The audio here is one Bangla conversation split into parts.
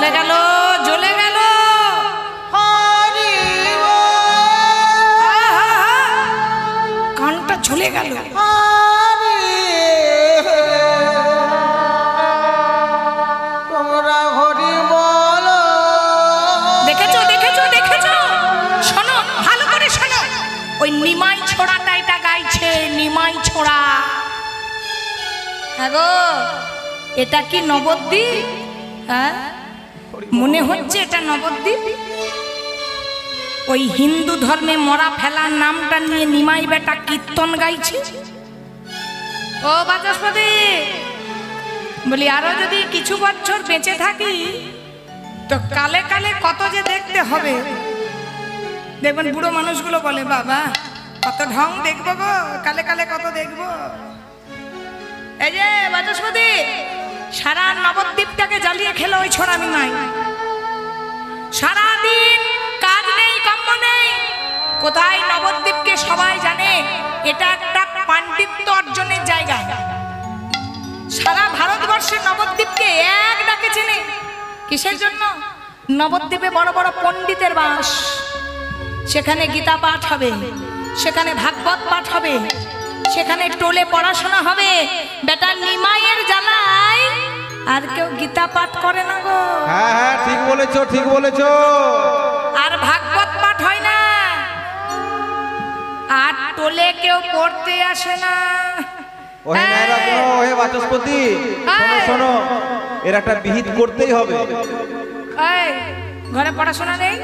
জ্বলে গেল জ্বলে গেল। কানটা ঝুলে গেল। দেখেছো দেখেছো দেখেছো? শোনো ভালো করে শোনো, ওই নিমাই ছোড়াটা এটা গাইছে, নিমাই ছোড়া। হ্যাঁ গো, এটা কি নবদ্বীপ? হ্যাঁ মনে হচ্ছে এটা নবদ্বীপ। ওই হিন্দু ধর্মে মরা ফেলার নামটা নিয়ে নিমাই বেটা কীর্তন গাইছে। ও বাচস্পতি বলি, আরো যদি কিছু বছর বেঁচে থাকি তো কালে কালে কত যে দেখতে হবে। দেখবেন বুড়ো মানুষগুলো বলে, বাবা কত ঢং দেখবো গো, কালে কালে কত দেখবো। এই যে বাচস্পতি, সারা নবদ্বীপটাকে জ্বালিয়ে খেলো ওই ছোড়া নিমাই। সারাদিন কাজ নেই কম্ম নেই। কোথায় নবদ্বীপকে সবাই জানে এটা একটা পাণ্ডিত্য অর্জনের জায়গা। সারা ভারতবর্ষে নবদ্বীপকে এক ডাকে চেনে। কিসের জন্য? নবদ্বীপে বড় বড় পণ্ডিতের বাস। সেখানে গীতা পাঠ হবে, সেখানে ভাগবত পাঠ হবে, সেখানে টোলে পড়াশোনা হবে। বেটা নিমাইয়ের জ্বালায় আর কেউ গীতা পাঠ করে না গো। হ্যাঁ হ্যাঁ ঠিক বলেছো ঠিক বলেছো। আর ভাগবত পাঠ হয় না, আর টোলে কেউ পড়তে আসে না। ওহে নায়রত্ন, ওহে বাচস্পতি, শোনো শোনো, এর একটা বিহিত করতেই হবে। এই ঘরে পড়াশোনা নেই,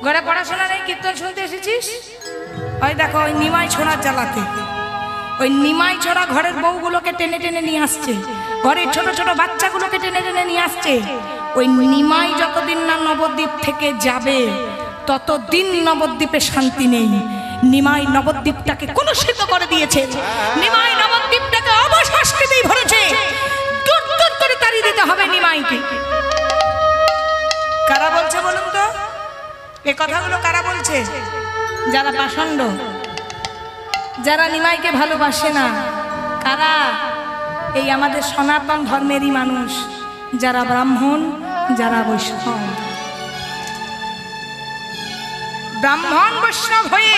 ঘরে পড়াশোনা নেই, কীর্তন শুনতে এসেছিস? ওই দেখো ওই নিমাই ছোড়ার জ্বালাতে, ওই নিমাই ছোড়া ঘরের বউগুলোকে টেনে টেনে নিয়ে আসছে, ঘরের ছোট ছোট বাচ্চাগুলোকে টেনে টেনে নিয়ে আসছে। ওই নিমাই যতদিন না নবদ্বীপ থেকে যাবে ততদিন নবদ্বীপে শান্তি নেই। নিমাই নবদ্বীপটাকে কলুষিত করে দিয়েছে, নিমাই নবদ্বীপটাকে অবসংস্কৃতেই ভরেছে। দূর দূর করে তাড়িয়ে দিতে হবে নিমাইকে। কারা বলছে বলুন তো? এই কথাগুলো কারা বলছে? যারা পাষণ্ড, যারা নিমাইকে ভালোবাসে না। কারা? এই আমাদের সনাতন ধর্মেরই মানুষ, যারা ব্রাহ্মণ, যারা বৈষ্ণব। ব্রাহ্মণ বৈষ্ণব হয়ে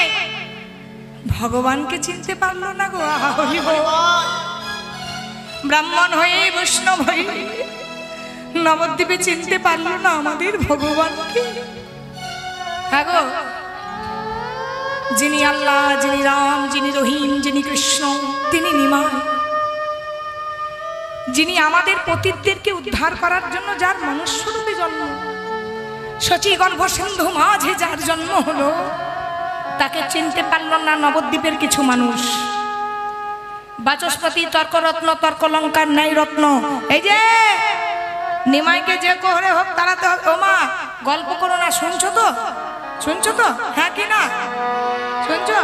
ভগবানকে চিনতে পারলো না গো। ব্রাহ্মণ হয়ে বৈষ্ণব হয়ে নবদ্বীপে চিনতে পারলো না আমাদের ভগবানকে। হ্যাঁ গো, যিনি আল্লাহ, যিনি রাম, যিনি রহিম, যিনি কৃষ্ণ, তিনি নিমাই। যিনি আমাদের পতিতদেরকে উদ্ধার করার জন্য যার মনুষ্যরূপে জন্ম, শচী গর্ভ সিন্ধু মাঝে যার জন্ম হলো, তাকে চিনতে পারল না নবদ্বীপের কিছু মানুষ। বাচস্পতি তর্করত্ন, তর্কলঙ্কার ন্যায় রত্ন। এই যে নিমাইকে যে করে হোক তাড়াতে হবে। ও মা, গল্প করো না, শুনছো তো? শুনছো তো? হ্যাঁ কি না শুনছো?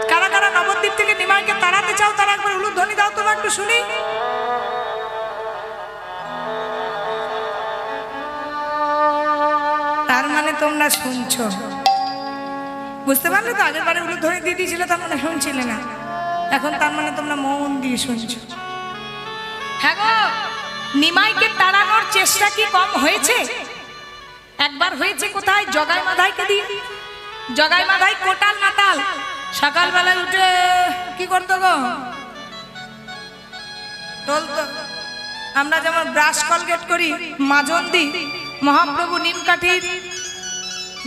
কারা কারা নবদ্বীপ থেকে নিমাইকে তাড়াতে চাও তারা একবার উলুধ্বনি দাও তোমার, একটু শুনি। তার মানে তোমরা শুনছো, বুঝতে পারলে তো? আগের বারে উলুধ্বনি দিয়ে দিয়েছিল, তার মানে শুনছিলে না। এখন তার মানে তোমরা মন দিয়ে শুনছো। হ্যাঁ গো, নিমাইকে তাড়ানোর চেষ্টা কি কম হয়েছে? একবার হয়েছে কোথায়? জগাই মাধাইকে দিয়ে। জগাই মাধাই কোটাল মাতাল, সকালবেলায় উঠে কি করতো গো? টলতো। আমরা যেমন ব্রাশ কলগেট করি, মাজন দিই, মহাপ্রভু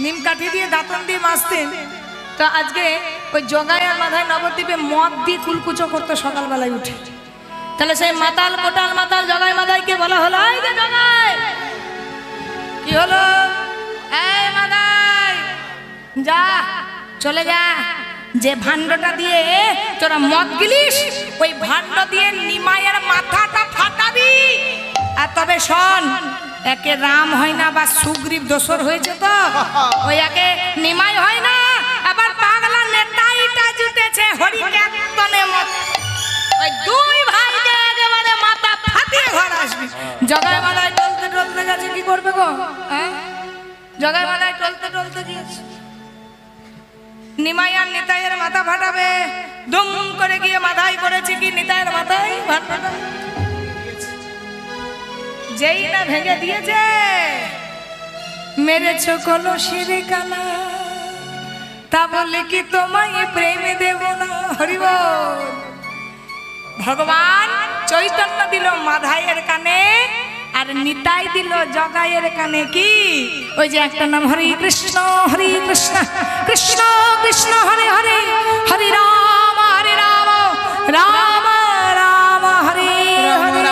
নিমকাঠি দিয়ে দাঁতন দিয়ে মাজতেন। তো আজকে ওই জগাই আর মাধাই নবদ্বীপে মদ দিয়ে কুলকুচো করতো সকালবেলায় উঠে। তাহলে সেই মাতাল কোটাল মাতাল জগাই মাধাইকে বলা হলো, এই যে জগাই, কি হলো? এই মাধাই, যা চলে যা, যে ভাণ্ডটা দিয়ে তোরা মদ গিলিস ওই ভাণ্ড দিয়ে নিমাইয়ের মাথাটা ফাটাবি। আর তবে শোন, একে রাম হয় না বা সুগ্রীব দোসর হয়েছে তো, ওই একে নিমাই হয় না, আবার পাগলা নেতাইটা জুটেছে হরিকেতনে মত। ওই দুই ভাইকে একেবারে মাথা ফাটিয়ে ঘর আসবি। জগাই মাথায় টলতে টলতে গেছে, কি করবে গো? হ্যাঁ, জগাই মাথায় টলতে টলতে গিয়েছে, নিমাই আর নিতাইয়ের মাথা ফাটাবে। দুম করে গিয়ে মাথায় করেছে কি নিতাইয়ের মাথায় ভাট ফাটাবে। যেই না ভেঙে দিয়েছে মেরেছ কলসির কানা, তা বলে কি তোমায় প্রেমে দেব না। হরি বল। ভগবান চৈতন্য দিল মাধাইয়ের কানে, আর নিতাই দিল জগাইয়ের কানে। কি ওই যে একটা নাম হরি কৃষ্ণ কৃষ্ণ কৃষ্ণ হরে হরে, হরে রাম রাম রাম হরে হরে।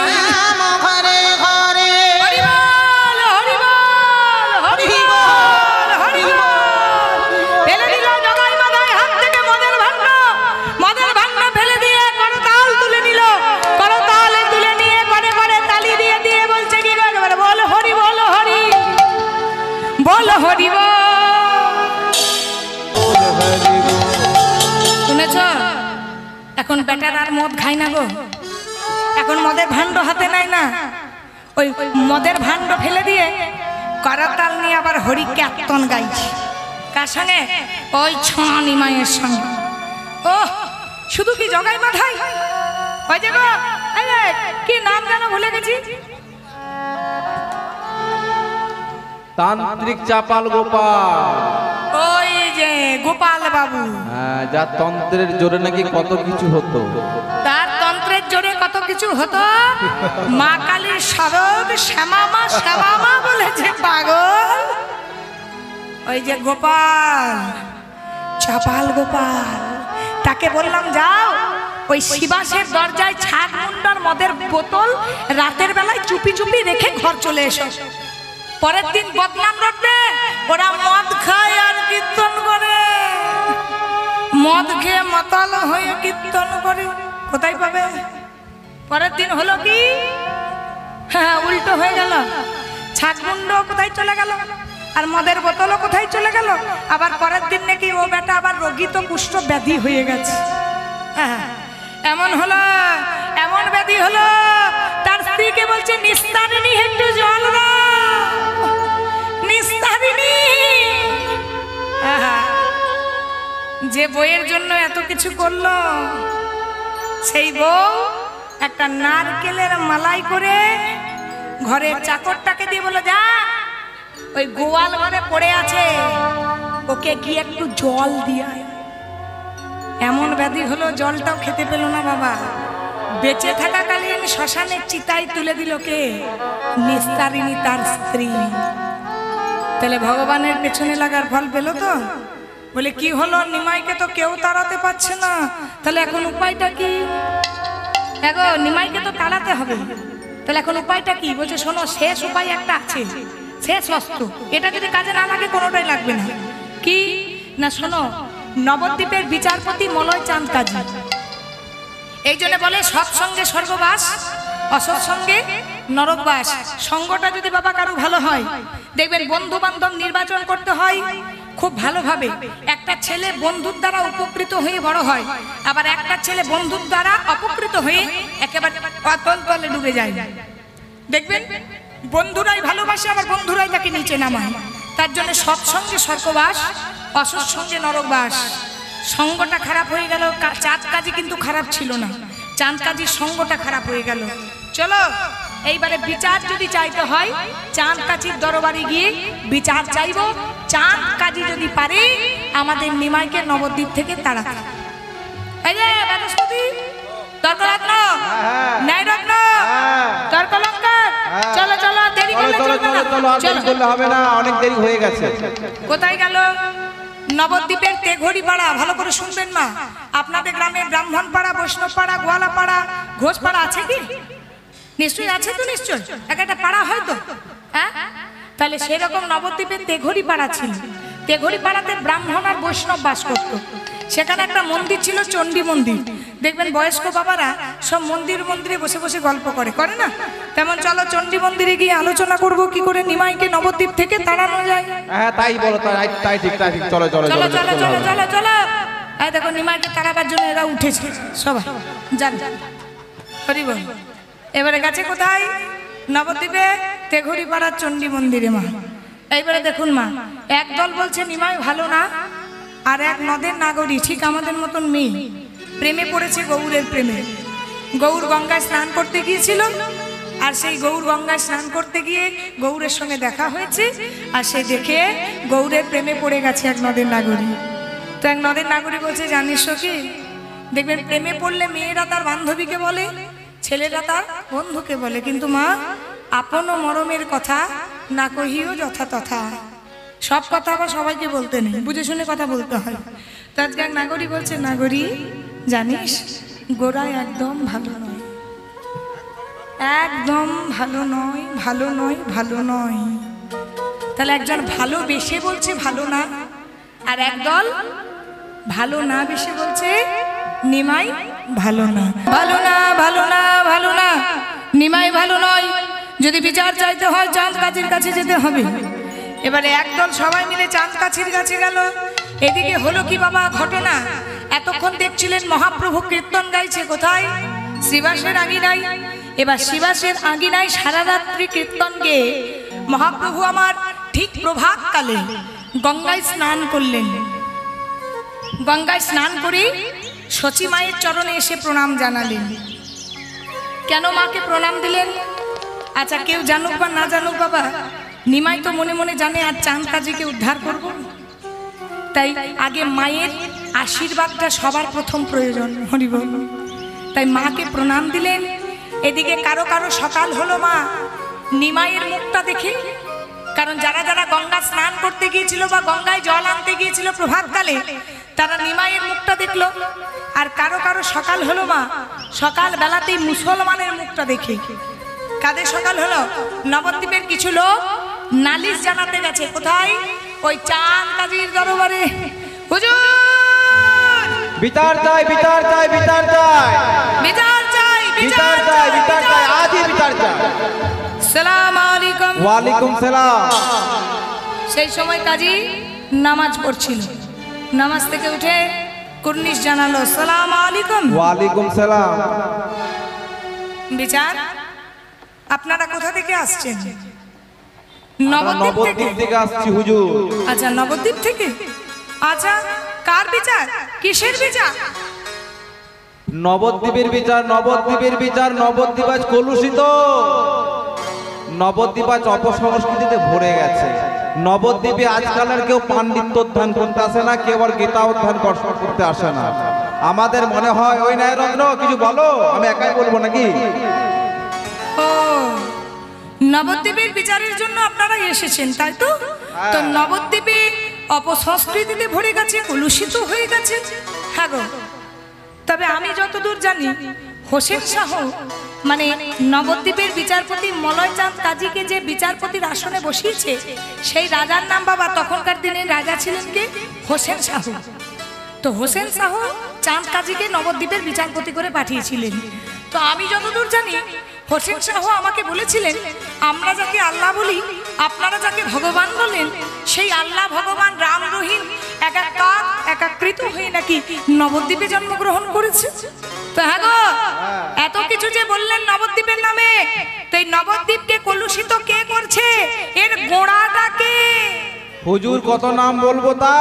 শুনেছ এখন বেটার আর মদ খাই না গো, এখন মদের ভাণ্ড হাতে নাই না, ওই মদের ভাণ্ড ফেলে দিয়ে করতাল নিয়ে আবার হরি কীর্তন গাইছে। কার সঙ্গে? ওই ছনি মায়ের সঙ্গে। ও শুধু কি জগাই মাথায় ওই যে গো, কি নাম যেন ভুলে গেছি, তান্ত্রিক চাপাল গোপাল। ওই যে গোপাল বাবু, যার তন্ত্রের জোরে নাকি কত কিছু হতো। তার তন্ত্রের জোরে কত কিছু হতো। মা কালীর শরৎ শ্যামা বলেছে পাগল। ওই যে গোপাল, চাপাল গোপাল, তাকে বললাম যাও ওই শিবাসের দরজায় ছাদ মুন্ডার মদের বোতল রাতের বেলায় চুপি চুপি রেখে ঘর চলে এসো। পরের দিন বদনাম রটবে, ওরা মদ খায় আর কীর্তন করে, মদ খেয়ে মাতাল হয়ে কীর্তন করে। কোথায় পাবে? পরের দিন হলো কি, হ্যাঁ উল্টো হয়ে গেল। ছাগমুন্ড কোথায় চলে গেল, আর মদের বোতলও কোথায় চলে গেল। আবার পরের দিন নাকি ও বেটা আবার রোগিত কুষ্ঠ ব্যাধি হয়ে গেছে। হ্যাঁ এমন হলো, এমন ব্যাধি হলো, তার স্ত্রীকে বলছে নিস্তারিণী একটু জল দাও, নিস্তারিণী। যে বইয়ের জন্য এত কিছু করলো, সেই বউ একটা নারকেলের মালাই করে ঘরের চাকরটাকে দিয়ে বলল, যা ওই গোয়াল ঘরে পড়ে আছে, ওকে গিয়ে একটু জল দিয়ে আয়। এমন ব্যাধি হলো, জলটাও খেতে পেল না বাবা। বেঁচে থাকাকালীন শ্মশানের চিতায় তুলে দিল কে? নিস্তারিণী তার স্ত্রী। তাহলে ভগবানের পেছনে লাগার ফল পেল তো? বলে কি হলো, নিমাইকে তো কেউ তাড়াতে পারছে না, তাহলে এখন উপায়টা কি? দেখো নিমাইকে তো তাড়াতে হবে, তাহলে এখন উপায়টা কি? বলছে শোনো, শেষ উপায় একটা আছে, শেষ অস্ত্র। এটা যদি কাজে না লাগে কোনোটাই লাগবে না। কি না শোনো, নবদ্বীপের বিচারপতি মলয় চাঁদ কাজী, এই জন্য বলে সৎসঙ্গে স্বর্গবাস, অসৎসঙ্গে নরকবাস। সঙ্গটা যদি বাবা কারো ভালো হয়, দেখবেন বন্ধু বান্ধব নির্বাচন করতে হয় খুব ভালোভাবে। একটা ছেলে বন্ধুর দ্বারা উপকৃত হয়ে বড় হয়, আবার একটা ছেলে বন্ধুর দ্বারা অপকৃত হয়ে একেবারে অতল তলে ডুবে যায়। দেখবেন বন্ধুরাই ভালোবাসে, আবার বন্ধুরাই তাকে নিচে নামায়। তার জন্য সৎসঙ্গে স্বর্গবাস, অসৎসঙ্গে নরকবাস। সঙ্গটা খারাপ হয়ে গেল। চাঁদ কাজী কিন্তু খারাপ ছিল না, চাঁদ কাজীর সঙ্গটা খারাপ হয়ে গেল। চলো এইবারে বিচার যদি চাইতে হয়, চাঁদ কাজীর দরবারে গিয়ে বিচার চাইব। চাঁদ কাজী যদি পারে আমাদের নিমাইকে নবদ্বীপ থেকে তাড়াতে। এই যে বাচস্পতি, তর্করত্ন, ন্যায়রত্ন, তর্কলঙ্কার, চলো চলো, দেরি করলে হবে না, অনেক দেরি হয়ে গেছে। কোথায় গেল? নবদ্বীপের তেঘড়ি পাড়া। ভালো করে শুনবেন মা, আপনাদের গ্রামে ব্রাহ্মণ পাড়া, বৈষ্ণব পাড়া, গোয়ালা পাড়া, ঘোষ পাড়া আছে কি? নিশ্চয়ই আছে তো, নিশ্চয় একটা পাড়া হয়তো। হ্যাঁ, তাহলে সেরকম নবদ্বীপের তেঘড়ি পাড়া ছিল। তেঘড়ি পাড়াতে ব্রাহ্মণ আর বৈষ্ণব বাস করত। সেখানে একটা মন্দির ছিল, চণ্ডী মন্দির। দেখবেন বয়স্ক বাবারা সব মন্দিরে বসে বসে গল্প করে না? তেমন চলো চণ্ডী মন্দিরে গিয়ে আলোচনা করব কি করে নিমাইকে নবদ্বীপ থেকে তাড়ানো যায়। হ্যাঁ তাই বলো, তাই ঠিক, চলো চলো চলো চলো চলো চলো চলো। এই দেখো নিমাইকে তাড়াবার জন্য এরা উঠেছে সবাই, যান হরি বল। এবারে গেছে কোথায়? নবদ্বীপে তেঘড়ি পাড়ার চণ্ডী মন্দিরে মা। এইবারে দেখুন মা, এক দল বলছে নিমাই ভালো না, আর এক নদের নাগরী, ঠিক আমাদের মতন মেয়ে, প্রেমে পড়েছে গৌরের প্রেমে। গৌর গঙ্গায় স্নান করতে গিয়েছিল, আর সেই গৌর গঙ্গায় স্নান করতে গিয়ে গৌরের সঙ্গে দেখা হয়েছে, আর সে দেখে গৌরের প্রেমে পড়ে গেছে এক নদের নাগরী। তো এক নদের নাগরী বলছে, জানিস কি, দেখবেন প্রেমে পড়লে মেয়েরা তার বান্ধবীকে বলে, ছেলেরা তার বন্ধুকে বলে, কিন্তু মা আপন মরমের কথা না কহিও যথা তথা। সব কথা আবার সবাইকে বলতে নেই, বুঝে শুনে কথা বলতে হয়। তো আজকে এক নাগরী বলছে, নাগরী জানিস গোরা একদম ভালো নয়, একদম ভালো নয়, ভালো নয়, ভালো নয়। তাহলে একজন ভালোবেসে বলছে ভালো না, আর একদল ভালো না বেশি বলছে নিমাই ভালো না, ভালো না, ভালো না, ভালো না, নিমাই ভালো নয়। যদি বিচার চাইতে হয় চাঁদ কাছির কাছে যেতে হবে। এবারে একদল সবাই মিলে চাঁদ কাছির কাছে গেল। এদিকে হলো কি বাবা ঘটনা, এতক্ষণ দেখছিলেন মহাপ্রভু কীর্তন গাইছে কোথায়, শ্রীবাসের আঙিনায়। এবার শ্রীবাসের আঙিনায় সারা রাত্রি কীর্তন গেয়ে মহাপ্রভু আমার ঠিক প্রভাতকালে গঙ্গায় স্নান করলেন। গঙ্গায় স্নান করে সচী মায়ের চরণে এসে প্রণাম জানালেন। কেন মাকে প্রণাম দিলেন? আচ্ছা, কেউ জানুক বা না জানুক বাবা, নিমাই তো মনে মনে জানে আর চাঁদ কাজীকে উদ্ধার করব, তাই আগে মায়ের আশীর্বাদটা সবার প্রথম প্রয়োজন। হরিবল। তাই মাকে প্রণাম দিলেন। এদিকে কারো কারো সকাল হলো মা নিমাইয়ের মুখটা দেখে, কারণ যারা যারা গঙ্গা স্নান করতে গিয়েছিল বা গঙ্গায় জল আনতে গিয়েছিল প্রভাতকালে, তারা নিমাইয়ের মুখটা দেখলো। আর কারো কারো সকাল হলো মা সকাল বেলাতেই মুসলমানের মুখটা দেখে। কাদের সকাল হলো? নবদ্বীপের কিছু লোক নালিশ জানাতে গেছে কোথায়, ওই চাঁদ কাজীর দরবারে। হুজুর বিচার চাই, বিচার চাই, বিচার চাই, বিচার চাই, বিচার চাই, বিচার চাই, আজই বিচার চাই। সালাম আলাইকুম। ওয়ালাইকুম সালাম। সেই সময় কাজী নামাজ পড়ছিল, নামাজ থেকে উঠে কুর্নিশ জানালো, সালাম আলাইকুম। ওয়ালাইকুম সালাম। বিচার, আপনারা কোথা থেকে আসছেন? নবদ্বীপ থেকে আসছি হুজুর। আচ্ছা, নবদ্বীপ থেকে। আচ্ছা, কার বিচার, কিসের বিচার? নবদ্বীপের বিচার, নবদ্বীপের বিচার। নবদ্বীপ আজ কলুষিত, নবদ্বীপ আজ অপসংস্কৃতিতে ভরে গেছে। নবদ্বীপে আজকালের কেউ পাণ্ডিত্য অধ্যয়ন করতে আসে না, কেউ আর গীতা অধ্যয়ন করতে আসে না। আমাদের মনে হয় ওই ন্যায়রত্ন কিছু বলো, আমি একাই বলবো নাকি? ও, নবদ্বীপের বিচারের জন্য আপনারা এসেছেন, তাই তো? তো নবদ্বীপে অপসংস্কৃতিতে ভরে গেছে, কলুষিত হয়ে গেছে। হ্যাঁ গো, তবে আমি যতদূর জানি হোসেন শাহ মানে নবদ্বীপের বিচারপতি মলয়চাঁদ কাজীকে যে বিচারপতির আসনে বসিয়েছে, সেই রাজার নাম বাবা তখনকার দিনে রাজা ছিলেন কে? হোসেন শাহ। তো হোসেন শাহ চাঁদ কাজীকে নবদ্বীপের বিচারপতি করে পাঠিয়েছিলেন। তো আমি যতদূর জানি হোসেন শাহ আমাকে বলেছিলেন, আমরা যাকে আল্লাহ বলি, আপনারা যাকে ভগবান বলেন, সেই আল্লাহ ভগবান রাম রহিম একাকৃত হয়ে নাকি নবদ্বীপে জন্মগ্রহণ করেছে। তো হ্যাঁ গো, এত কিছু যে বললেন নবদ্বীপের নামে, তো এই নবদ্বীপকে কলুষিত কে করছে? এর গোড়াটাকে হুজুর কত নাম বলবো তা,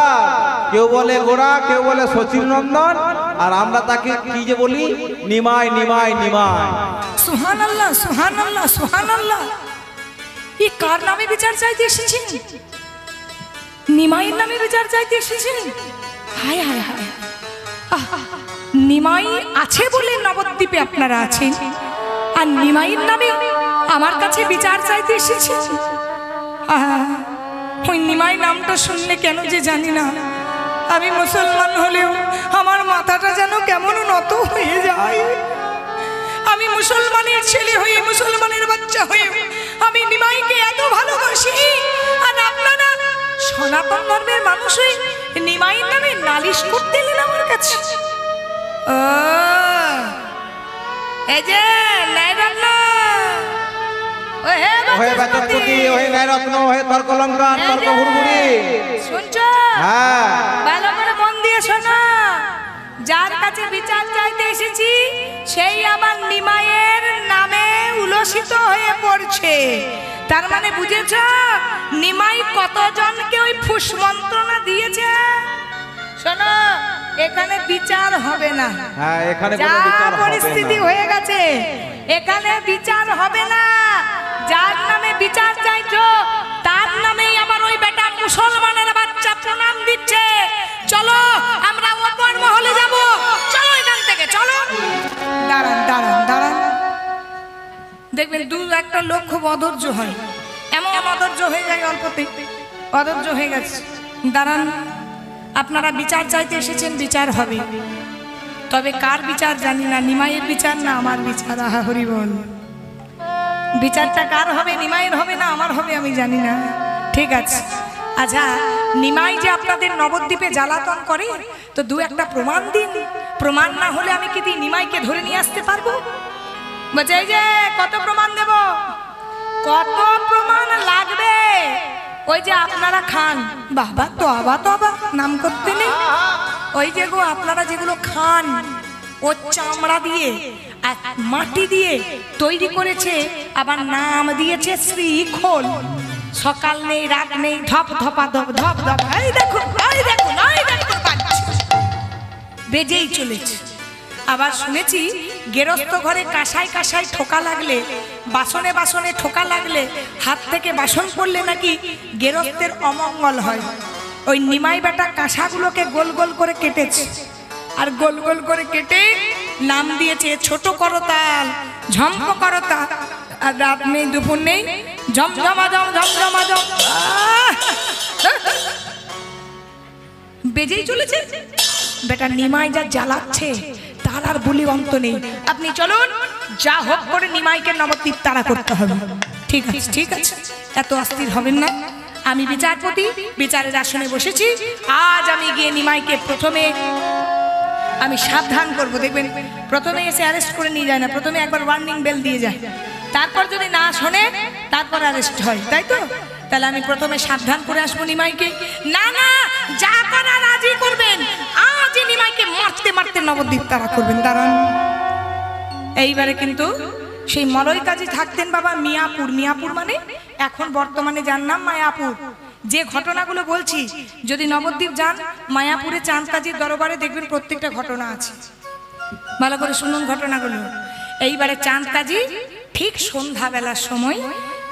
কেউ বলে গোড়া, কেউ বলে সচির নন্দন, আর আমরা তাকে কি যে বলি, নিমাই, নিমাই, নিমাই। সুবহানাল্লাহ, সুবহানাল্লাহ, সুবহানাল্লাহ। এই কার নামে বিচার চাইতে এসেছেন? নিমাইয়ের নামে বিচার চাইতে এসেছেন? হায় হায় হায়, নিমাই আছে বলে নবদ্বীপে আপনারা আছেন, আর নিমাইয়ের নামে আমার কাছে বিচার চাইতে এসেছেন। ওই নিমাই নামটা শুনলে কেন যে জানি না, আমি মুসলমান হলেও আমার মাথাটা যেন কেমন নত হয়ে যায়। আমি মুসলমানের ছেলে হয়ে, মুসলমানের বাচ্চা হয়ে আমি নিমাইকে এত ভালোবাসি, আর আপনারা সনাতন ধর্মের মানুষ হয়ে নিমাইয়ের নামে নালিশ করতে এলেন আমার কাছে। ও এই যে ন্যায়রত্ন, ওহে বাচস্পতি, ওহে ন্যায়রত্ন, ওহে তর্কলঙ্কার, তর্ক হুড়মুড়ি, শুনছো? হ্যাঁ, ভালো করে মন দিয়ে শোনো। যার কাছে বিচার চাইতে এসেছি সেই আমার নিমাইয়ের নামে উলসিত হয়ে পড়ছে। তার মানে বুঝেছ নিমাই কতজনকে ওই ফুস মন্ত্রণা দিয়েছে? শোনো, এখানে বিচার হবে না। হ্যাঁ, এখানে যা কোনো বিচার হবে না। পরিস্থিতি হয়ে গেছে এখানে বিচার হবে না। যার নামে বিচার চাইছো তার নামেই আবার ওই বেটা মুসলমানের বাচ্চা প্রণাম দিচ্ছে। চলো আমরা ওপর মহলে যাব, চলো এখান থেকে চলো। দাঁড়ান দাঁড়ান দাঁড়ান, দেখবেন দু একটা লোক খুব অধৈর্য হয়, এমন অধৈর্য হয়ে যায়, অল্পতে অধৈর্য হয়ে গেছে। দাঁড়ান, আপনারা বিচার চাইতে এসেছেন, বিচার হবে, তবে কার বিচার জানি না, নিমাইয়ের বিচার না আমার বিচার। আহা হরি বল, বিচারটা কার হবে, নিমাইয়ের হবে না আমার হবে আমি জানি না। ঠিক আছে, আচ্ছা নিমাই যে আপনাদের নবদ্বীপে জ্বালাতন করে, তো দু একটা প্রমাণ দিন। প্রমাণ না হলে আমি কি দিই নিমাইকে ধরে নিয়ে আসতে পারবো? বলছে এই যে কত প্রমাণ দেব, কত প্রমাণ লাগবে? ওই যে আপনারা খান, বাবা তো আবা তো আবা নাম করতে নেই, ওই যে গো আপনারা যেগুলো খান ও চামড়া দিয়ে আর মাটি দিয়ে তৈরি করেছে, আবার নাম দিয়েছে শ্রীখোল। সকাল নেই রাত নেই, ধপ ধপা ধপ ধপ ধপ, এই দেখুন এই দেখুন এই দেখুন বেজেই চলেছে। আবার শুনেছি গেরস্ত ঘরে কাঁসায় কাঁসায় ঠোকা লাগলে, বাসনে বাসনে ঠোকা লাগলে, হাত থেকে বাসন পড়লে নাকি গেরস্তের অমঙ্গল হয়। ওই নিমাই বেটা কাঁসাগুলোকে গোল গোল করে কেটেছে, আর গোল গোল করে কেটে নাম দিয়েছে ছোট করতাল, ঝম্প করতাল। আর রাত নেই দুপুর নেই, ঝমঝমা ঝম ঝমঝমা ঝম, বেজেই চলেছে। বেটা নিমাই যা জ্বালাচ্ছে তার আর বলি অন্ত নেই। আপনি চলুন, যা হোক করে নিমাইকে নবদ্বীপ তাড়া করতে হবে। ঠিক আছে ঠিক আছে, এত অস্থির হবেন না। আমি বিচারপতি, বিচারের আসনে বসেছি। আজ আমি গিয়ে নিমাইকে প্রথমে আমি সাবধান করব। দেখবেন প্রথমে এসে অ্যারেস্ট করে নিয়ে যায় না, প্রথমে একবার ওয়ার্নিং বেল দিয়ে যায়, তারপর যদি না শোনে তারপর অ্যারেস্ট হয়, তাই তো? তাহলে আমি প্রথমে সাবধান করে আসবো নিমাইকে। না না, যা করার আজই করবেন, আজই নিমাইকে মারতে মারতে নবদ্বীপ তারা করবেন। দাঁড়ান, এইবারে কিন্তু সেই মলয় কাজী থাকতেন বাবা মিয়াপুর। মিয়াপুর মানে এখন বর্তমানে যার নাম মায়াপুর। যে ঘটনাগুলো বলছি, যদি নবদ্বীপ যান, মায়াপুরে চাঁদ কাজীর দরবারে দেখবেন প্রত্যেকটা ঘটনা আছে। ভালো করে শুনুন ঘটনাগুলো। এইবারে চাঁদ কাজী ঠিক সন্ধ্যাবেলার সময়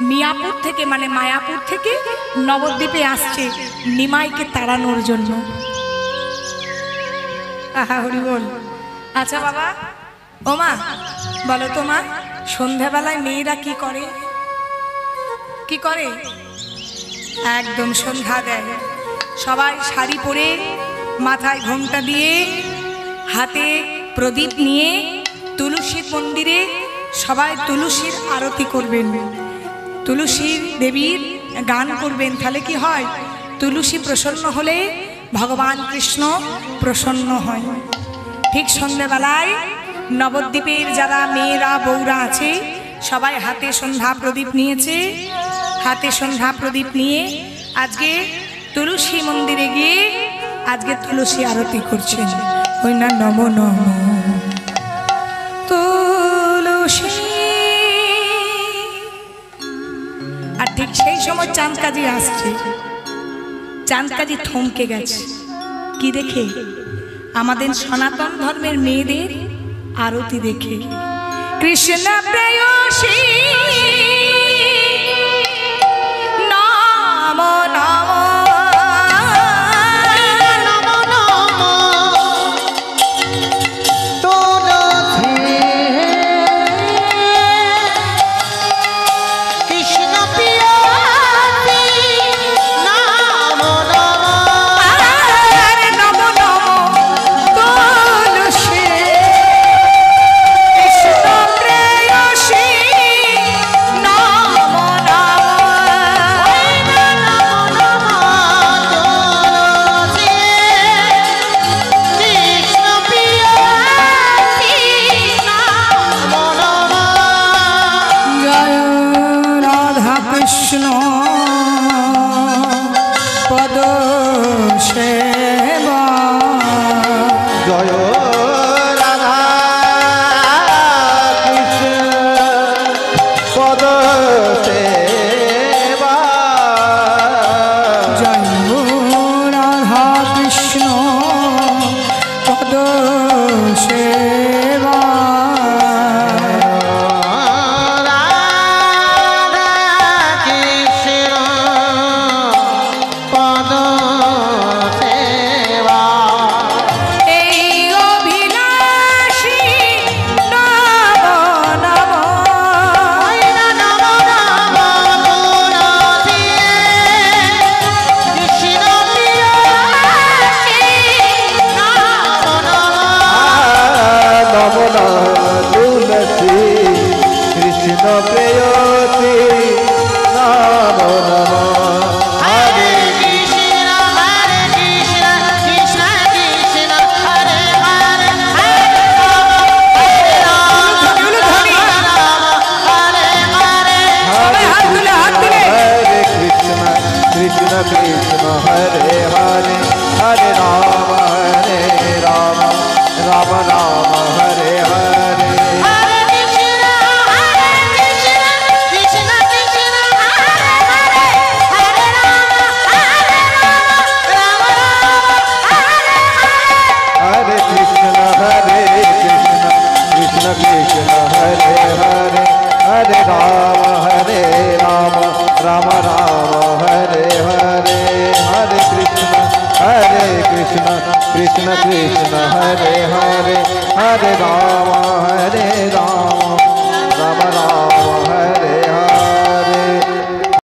মিয়াপুর থেকে মানে মায়াপুর থেকে নবদ্বীপে আসছে নিমাইকে তাড়ানোর জন্য। আহা হরি বল। আচ্ছা বাবা, ও মা বলো তো মা, সন্ধ্যাবেলায় মেয়েরা কি করে? কি করে? একদম সন্ধ্যা দেয়, সবাই শাড়ি পরে, মাথায় ঘোমটা দিয়ে, হাতে প্রদীপ নিয়ে তুলসী মন্দিরে সবাই তুলসীর আরতি করবেন, তুলসী দেবীর গান করবেন। তাহলে কি হয়? তুলসী প্রসন্ন হলে ভগবান কৃষ্ণ প্রসন্ন হয়। ঠিক সন্ধ্যাবেলায় নবদ্বীপের যারা মেয়েরা বউরা আছে সবাই হাতে সন্ধ্যা প্রদীপ নিয়েছে, হাতে সন্ধ্যা প্রদীপ নিয়ে আজকে তুলসী মন্দিরে গিয়ে আজকে তুলসী আরতি করছেন। ওই না নম নম তুলসী। আর ঠিক সেই সময় চাঁদ কাজী আসছে। চাঁদ কাজী থমকে গেছে, কি দেখে? আমাদের সনাতন ধর্মের মেয়েদের আরতি দেখে। কৃষ্ণ প্রেয়সী নাম নাম कृष्ण कृष्ण हरे हरे हरे राम राम राम हरे हरे हरे कृष्ण कृष्ण कृष्ण हरे हरे हरे राम राम राम हरे हरे हरे कृष्ण कृष्ण कृष्ण हरे हरे हरे राम